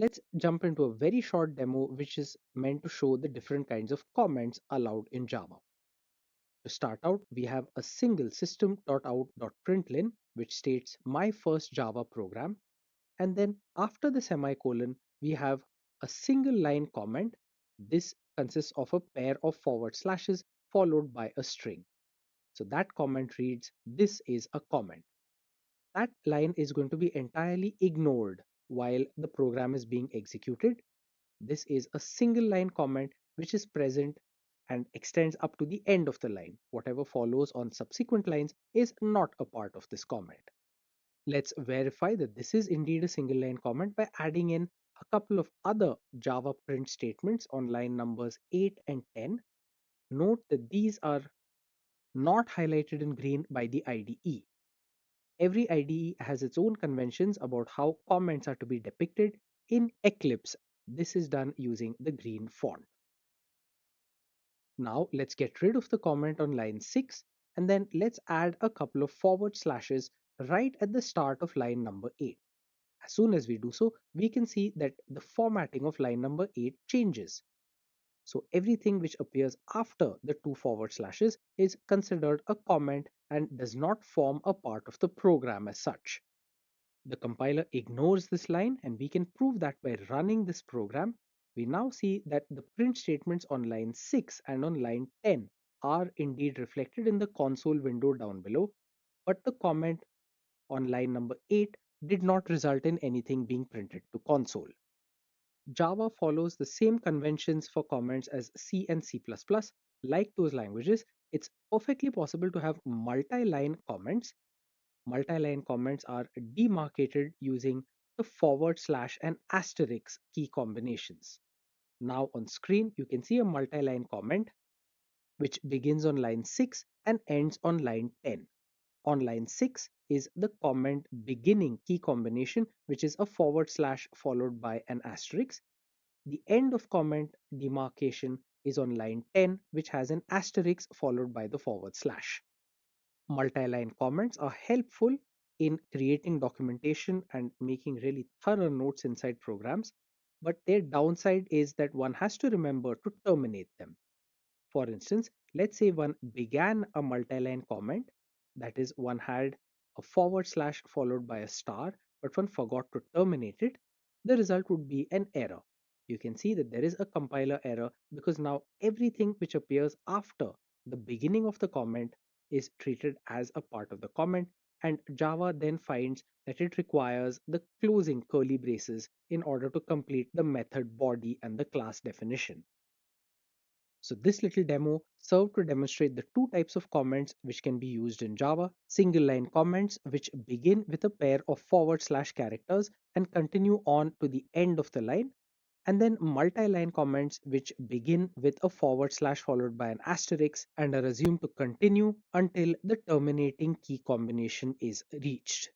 Let's jump into a very short demo which is meant to show the different kinds of comments allowed in Java. To start out, we have a single system.out.println which states my first Java program, and then after the semicolon, we have a single line comment. This consists of a pair of forward slashes followed by a string. So that comment reads, "This is a comment." That line is going to be entirely ignored while the program is being executed. This is a single line comment which is present and extends up to the end of the line. Whatever follows on subsequent lines is not a part of this comment. Let's verify that this is indeed a single line comment by adding in a couple of other Java print statements on line numbers 8 and 10. Note that these are not highlighted in green by the IDE. Every IDE has its own conventions about how comments are to be depicted. In Eclipse, this is done using the green font. Now let's get rid of the comment on line 6 and then let's add a couple of forward slashes right at the start of line number 8. As soon as we do so, we can see that the formatting of line number 8 changes. So everything which appears after the two forward slashes is considered a comment and does not form a part of the program as such. The compiler ignores this line, and we can prove that by running this program. We now see that the print statements on line 6 and on line 10 are indeed reflected in the console window down below, but the comment on line number 8 did not result in anything being printed to console. Java follows the same conventions for comments as C and C++. Like those languages, it's perfectly possible to have multi-line comments. Multi-line comments are demarcated using the forward slash and asterisk key combinations. Now on screen, you can see a multi-line comment which begins on line 6 and ends on line 10. On line 6 is the comment beginning key combination, which is a forward slash followed by an asterisk. The end of comment demarcation is on line 10, which has an asterisk followed by the forward slash. Multi-line comments are helpful in creating documentation and making really thorough notes inside programs, but their downside is that one has to remember to terminate them. For instance, let's say one began a multi-line comment, that is, one had a forward slash followed by a star, but one forgot to terminate it. The result would be an error. You can see that there is a compiler error because now everything which appears after the beginning of the comment is treated as a part of the comment, and Java then finds that it requires the closing curly braces in order to complete the method body and the class definition. So this little demo served to demonstrate the two types of comments which can be used in Java: single line comments which begin with a pair of forward slash characters and continue on to the end of the line, and then multi-line comments which begin with a forward slash followed by an asterisk and are assumed to continue until the terminating key combination is reached.